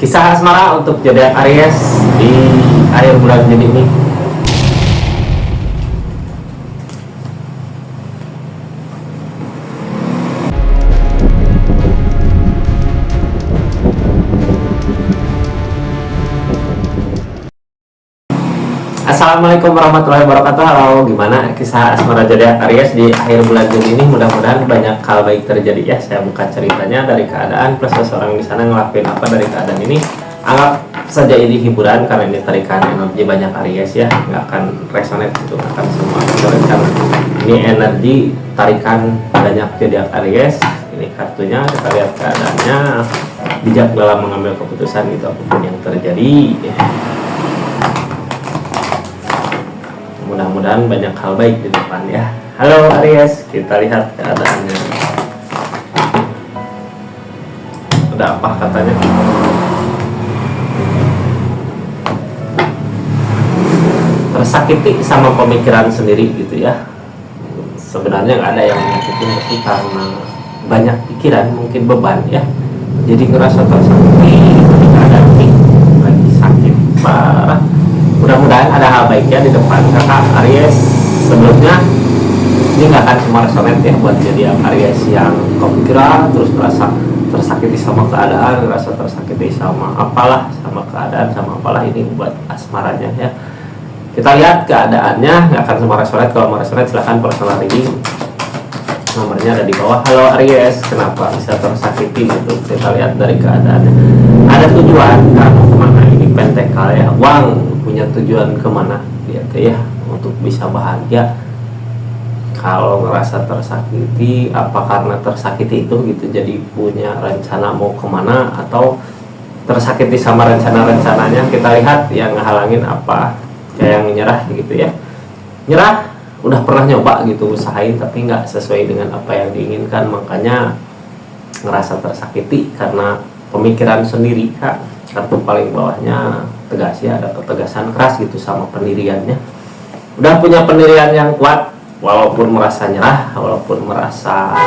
Kisah asmara untuk zodiak Aries di akhir bulan Juni ini. Assalamualaikum warahmatullahi wabarakatuh. Halo, gimana kisah asmara zodiak Aries di akhir bulan Juni ini? Mudah-mudahan banyak hal baik terjadi ya. Saya buka ceritanya dari keadaan plus seseorang di sana ngelakuin apa dari keadaan ini. Anggap saja ini hiburan karena ini tarikan energi banyak Aries ya, nggak akan resonate gitu, nggak akan semua rencana. Ini energi tarikan banyak zodiak Aries. Ini kartunya, kita lihat keadaannya. Bijak dalam mengambil keputusan gitu apapun yang terjadi. Mudah-mudahan banyak hal baik di depan ya. Halo Aries, kita lihat keadaannya. Ada apa katanya? Tersakiti sama pemikiran sendiri gitu ya. Sebenarnya nggak ada yang menyakitin, tapi karena banyak pikiran, mungkin beban ya. Jadi ngerasa tersakiti di keadaan ini lagi sakit parah. Mudah-mudahan ada hal baiknya di depan kakak Aries. Sebelumnya ini nggak akan cuma resonate ya buat jadi Aries yang kepikiran terus merasa tersakiti sama keadaan, merasa tersakiti sama apalah, sama keadaan, sama apalah. Ini buat asmaranya ya. Kita lihat keadaannya, nggak akan semua resonate. Kalau mau resonate silahkan personal reading, nomornya ada di bawah. Halo Aries, kenapa bisa tersakiti gitu? Kita lihat dari keadaannya. Ada tujuan kamu kemana? Ini pentekal ya, uang punya tujuan kemana gitu ya, untuk bisa bahagia. Kalau ngerasa tersakiti, apa karena tersakiti itu gitu jadi punya rencana mau kemana, atau tersakiti sama rencana-rencananya? Kita lihat yang ngehalangin apa, kayak yang nyerah gitu ya. Nyerah udah pernah nyoba gitu, usahain tapi nggak sesuai dengan apa yang diinginkan, makanya ngerasa tersakiti karena pemikiran sendiri kak. Kartu paling bawahnya tegas ya, ada ketegasan keras gitu sama pendiriannya. Udah punya pendirian yang kuat, walaupun merasa nyerah, walaupun merasa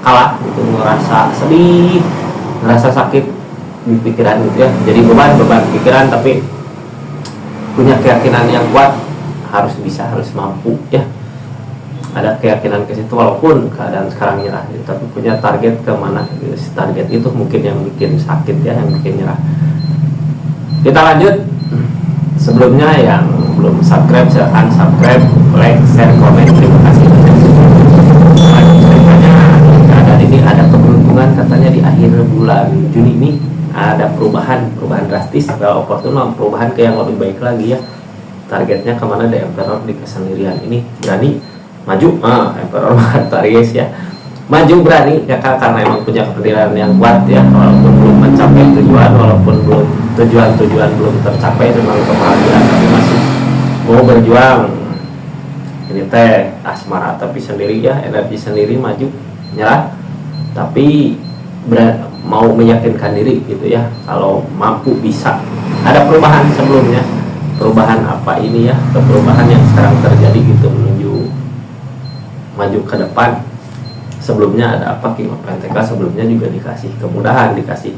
kalah gitu, merasa sedih, merasa sakit di pikiran gitu ya. Jadi beban pikiran, tapi punya keyakinan yang kuat, harus bisa, harus mampu ya. Ada keyakinan ke situ walaupun keadaan sekarang nyerah gitu, tapi punya target kemana gitu. Target itu mungkin yang bikin sakit ya, yang bikin nyerah. Kita lanjut. Sebelumnya yang belum subscribe silahkan subscribe, like, share, komen. Terima kasih banyak. Ceritanya keadaan ini ada keberuntungan katanya di akhir bulan Juni ini. Ada perubahan drastis, oportun, perubahan ke yang lebih baik lagi ya. Targetnya kemana? The Emperor di kesendirian ini berani maju. Emperor Aries ya, maju berani kakak karena emang punya pendirian yang kuat ya. Walaupun belum mencapai tujuan, walaupun belum tujuan belum tercapai dengan kebahagiaan, tapi masih mau berjuang. Ini teh asmara tapi sendiri ya, energi sendiri, maju nyerah tapi mau meyakinkan diri gitu ya, kalau mampu bisa. Ada perubahan sebelumnya, perubahan apa ini ya, perubahan yang sekarang terjadi gitu, menuju maju ke depan. Sebelumnya ada apa, King of Pentacle sebelumnya juga dikasih kemudahan, dikasih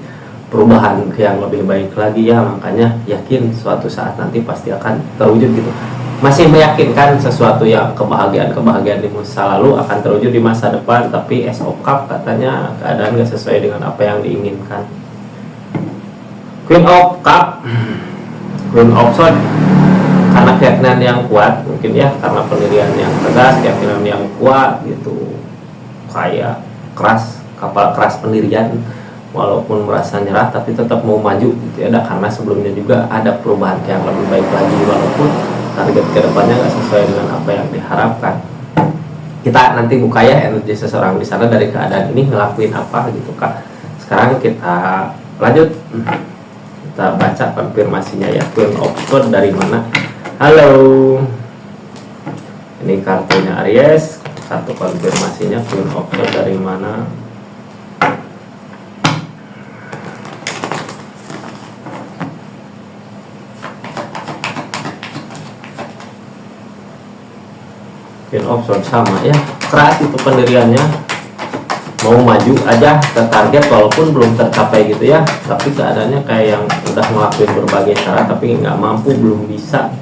perubahan ke yang lebih baik lagi ya. Makanya yakin suatu saat nanti pasti akan terwujud gitu. Masih meyakinkan sesuatu yang kebahagiaan di masa lalu akan terwujud di masa depan, tapi Ace of Cup katanya keadaan gak sesuai dengan apa yang diinginkan. Queen of Cup, Queen of Swords, karena keyakinan yang kuat mungkin ya, karena pendirian yang tegas, keyakinan yang kuat gitu, kayak keras, kapal keras pendirian, walaupun merasa nyerah tapi tetap mau maju gitu ya. Karena sebelumnya juga ada perubahan yang lebih baik lagi, walaupun target kedepannya nggak sesuai dengan apa yang diharapkan. Kita nanti buka ya energi seseorang di sana dari keadaan ini ngelakuin apa gitu kak. Sekarang kita lanjut, kita baca konfirmasinya ya. Queen of Swords dari mana? Halo, ini kartunya Aries. Satu konfirmasinya, Queen of Swords dari mana? Queen of Swords sama ya, keras itu pendiriannya, mau maju aja ke target walaupun belum tercapai gitu ya, tapi keadaannya kayak yang udah ngelakuin berbagai cara tapi nggak mampu, belum bisa,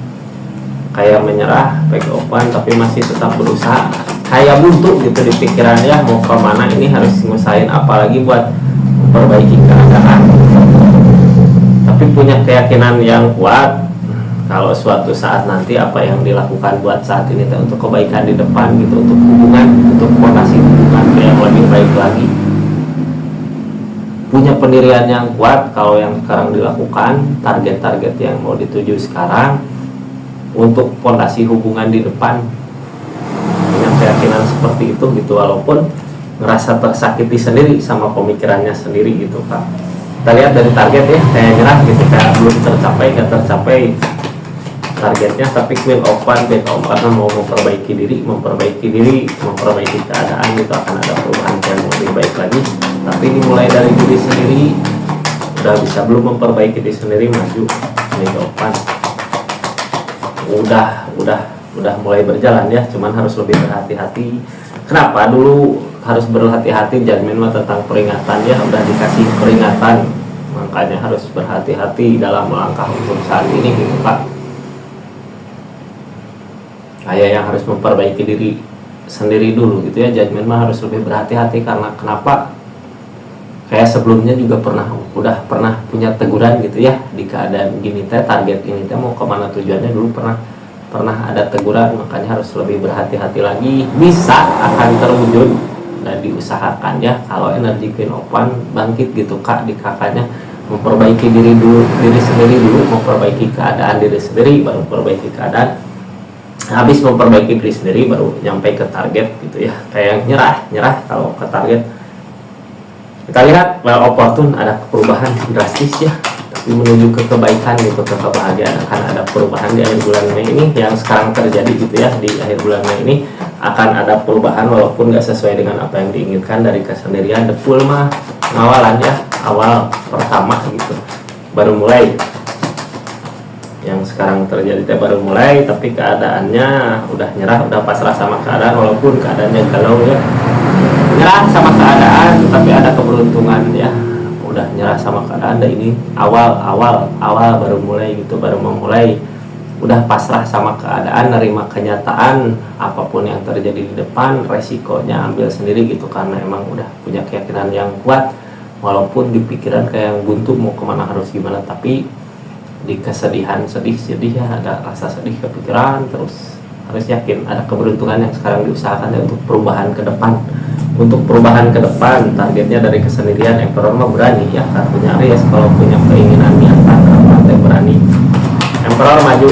kayak menyerah, back open tapi masih tetap berusaha, kayak buntu gitu di pikirannya mau kemana, ini harus ngusahain apalagi buat memperbaiki keadaan, tapi punya keyakinan yang kuat kalau suatu saat nanti apa yang dilakukan buat saat ini untuk kebaikan di depan gitu, untuk hubungan, untuk fondasi hubungan yang lebih baik lagi, punya pendirian yang kuat kalau yang sekarang dilakukan, target-target yang mau dituju sekarang untuk fondasi hubungan di depan, punya keyakinan seperti itu gitu, walaupun ngerasa tersakiti sendiri sama pemikirannya sendiri gitu Kak. Kita lihat dari target ya, kayak nyerah gitu, kayak belum tercapai, gak tercapai targetnya, tapi Queen of Wands, back of karena mau memperbaiki diri, memperbaiki keadaan gitu, akan ada perubahan yang lebih baik lagi, tapi dimulai dari diri sendiri. Udah bisa belum memperbaiki diri sendiri, maju back of Wands. Udah mulai berjalan ya, cuman harus lebih berhati-hati. Kenapa dulu harus berhati-hati? Judgment mah tentang peringatan ya, udah dikasih peringatan, makanya harus berhati-hati dalam melangkah untuk saat ini gitu Pak. Kayak yang harus memperbaiki diri sendiri dulu gitu ya, Judgment mah harus lebih berhati-hati, karena kenapa? Kayak sebelumnya juga udah pernah punya teguran gitu ya, di keadaan gini teh, target ini teh mau kemana tujuannya, dulu pernah ada teguran, makanya harus lebih berhati-hati lagi. Bisa akan terwujud dan diusahakan ya, kalau energi Queen of Wands bangkit gitu Kak di kakaknya, memperbaiki diri sendiri dulu, memperbaiki keadaan diri sendiri, baru memperbaiki keadaan. Habis memperbaiki diri sendiri baru nyampe ke target gitu ya, kayak nyerah kalau ke target. Kita lihat well opportune, ada perubahan drastis ya, tapi menuju ke kebaikan gitu, ke kebahagiaan. Akan ada perubahan di akhir bulan Mei ini yang sekarang terjadi gitu ya, di akhir bulan Mei ini akan ada perubahan walaupun gak sesuai dengan apa yang diinginkan dari kesendirian. The Fool mah ngawalan ya, awal pertama gitu, baru mulai. Yang sekarang terjadi baru mulai, tapi keadaannya udah nyerah, udah pasrah sama keadaan, walaupun keadaannya galau ya, nyerah sama keadaan, tapi ada keberuntungan ya, udah nyerah sama keadaan. Dan ini awal baru mulai gitu, baru memulai, udah pasrah sama keadaan, nerima kenyataan apapun yang terjadi di depan, resikonya ambil sendiri gitu, karena emang udah punya keyakinan yang kuat, walaupun di pikiran kayak yang buntu mau kemana, harus gimana, tapi di kesedihan, sedih ya, ada rasa sedih, kepikiran terus, harus yakin ada keberuntungan yang sekarang diusahakan ya, untuk perubahan ke depan. Untuk perubahan ke depan, targetnya dari kesendirian. Emperor mah berani ya, kartunya Aries, kalau punya keinginan niatan partai berani. Emperor maju,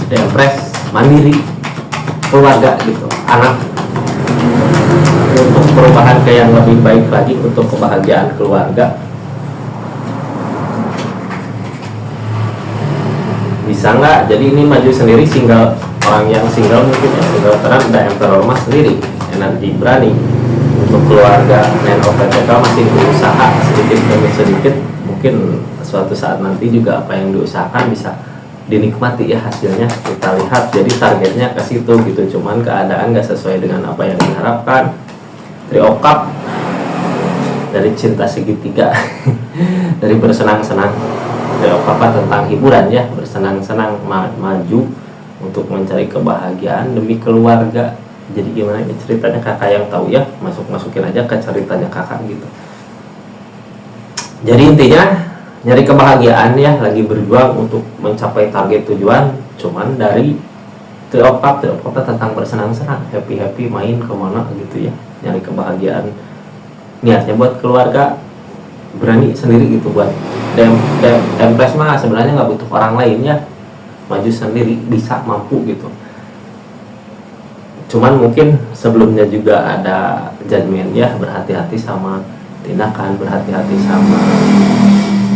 The Empress mandiri, keluarga gitu, anak, untuk perubahan ke yang lebih baik lagi, untuk kebahagiaan keluarga. Bisa nggak? Jadi ini maju sendiri, single, orang yang single mungkin ya, single terang, ada Emperor mah sendiri, energi berani untuk keluarga. Man of Pentacle masih berusaha sedikit demi sedikit, mungkin suatu saat nanti juga apa yang diusahakan bisa dinikmati ya hasilnya, kita lihat. Jadi targetnya ke situ gitu, cuman keadaan nggak sesuai dengan apa yang diharapkan. Three of Cups dari cinta segitiga dari bersenang-senang. Apa tentang hiburan ya, bersenang-senang, maju untuk mencari kebahagiaan demi keluarga. Jadi gimana ya ceritanya, kakak yang tahu ya, masukin aja ke ceritanya kakak gitu. Jadi intinya nyari kebahagiaan ya, lagi berjuang untuk mencapai target tujuan, cuman dari Teopak tentang bersenang-senang, happy main kemana gitu ya, nyari kebahagiaan, niatnya buat keluarga, berani sendiri gitu. Buat Empress mah sebenarnya nggak butuh orang lain ya, maju sendiri bisa, mampu gitu. Cuman mungkin sebelumnya juga ada judgment ya, berhati-hati sama tindakan, berhati-hati sama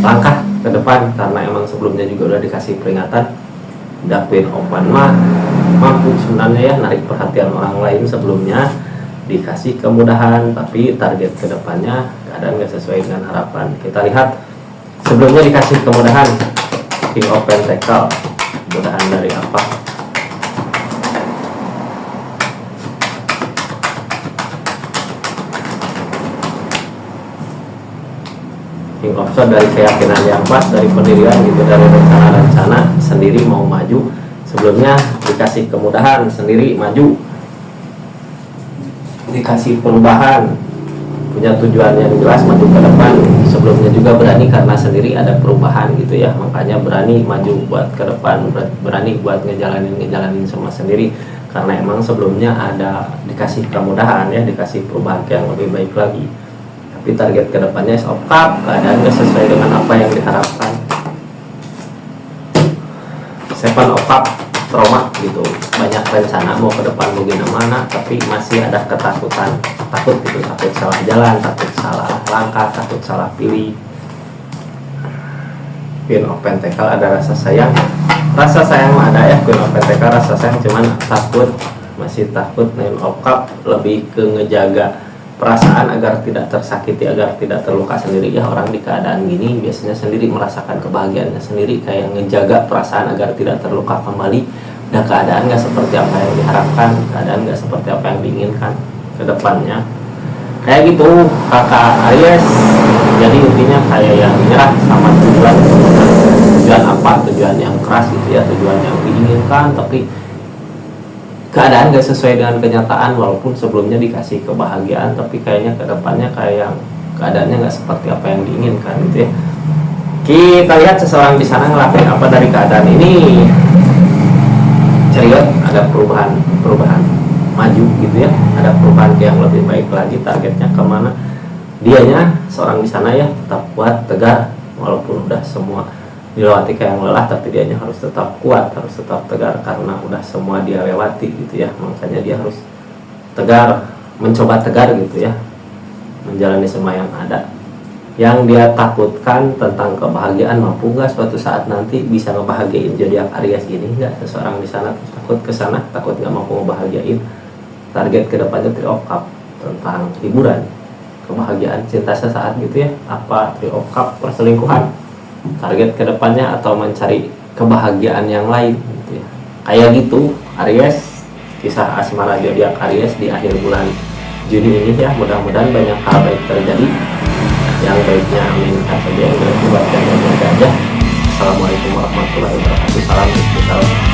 langkah ke depan, karena emang sebelumnya juga udah dikasih peringatan. The Queen of Wands mah mampu sebenarnya ya, narik perhatian orang lain, sebelumnya dikasih kemudahan, tapi target kedepannya keadaan gak sesuai dengan harapan. Kita lihat sebelumnya dikasih kemudahan, King of Pentacle, kemudahan dari apa? King of Swords dari keyakinan yang pas, dari pendirian gitu, dari rencana-rencana sendiri mau maju. Sebelumnya dikasih kemudahan sendiri maju, dikasih perubahan, punya tujuan yang jelas maju ke depan. Sebelumnya juga berani karena sendiri ada perubahan gitu ya, makanya berani maju buat ke depan, berani buat ngejalanin semua sendiri karena emang sebelumnya ada dikasih kemudahan ya, dikasih perubahan yang lebih baik lagi. Tapi target kedepannya stop up, keadaan gak sesuai dengan apa yang diharapkan. Seven of Cup, trauma gitu, banyak rencana mau ke depan mau gimana, tapi masih ada ketakutan, takut gitu, takut salah jalan, takut salah langkah, takut salah pilih. Queen of Pentacle ada rasa sayang ada ya, Queen of Pentacle rasa sayang, cuman takut, masih takut. Nine of Cup lebih ke ngejaga perasaan agar tidak tersakiti, agar tidak terluka sendiri ya. Orang di keadaan gini biasanya sendiri merasakan kebahagiaannya sendiri, kayak ngejaga perasaan agar tidak terluka kembali. Dan keadaan gak seperti apa yang diharapkan, keadaan gak seperti apa yang diinginkan ke depannya. Kayak gitu kakak Aries. Jadi intinya kayak yang nyerah sama tujuan apa, tujuan yang keras gitu ya, tujuan yang diinginkan, tapi keadaan gak sesuai dengan kenyataan. Walaupun sebelumnya dikasih kebahagiaan, tapi kayaknya kedepannya kayak yang keadaannya gak seperti apa yang diinginkan gitu ya. Kita lihat seseorang di sana ngelakuin apa dari keadaan ini. Chariot ada perubahan maju gitu ya, ada perubahan yang lebih baik lagi. Targetnya kemana? Dianya seorang di sana ya tetap kuat, tegar, walaupun udah semua dilewati kayak yang lelah, tapi dianya harus tetap kuat, harus tetap tegar karena udah semua dia lewati gitu ya. Makanya dia harus tegar, mencoba tegar gitu ya, menjalani semua yang ada. Yang dia takutkan tentang kebahagiaan, mampu nggak suatu saat nanti bisa ngebahagiain zodiak Aries ini nggak? Seseorang di sana takut ke sana, takut nggak mampu ngebahagiain. Target kedepannya Three of Cup, tentang hiburan, kebahagiaan, cinta sesaat gitu ya. Apa Three of Cup? Perselingkuhan. Target kedepannya atau mencari kebahagiaan yang lain gitu ya. Kayak gitu Aries, kisah asmara zodiak Aries di akhir bulan Juni ini ya. Mudah-mudahan banyak hal baik terjadi. Yang baiknya amin saja, yang buruk buat yang aja. Assalamualaikum warahmatullahi wabarakatuh. Salam istiqomah.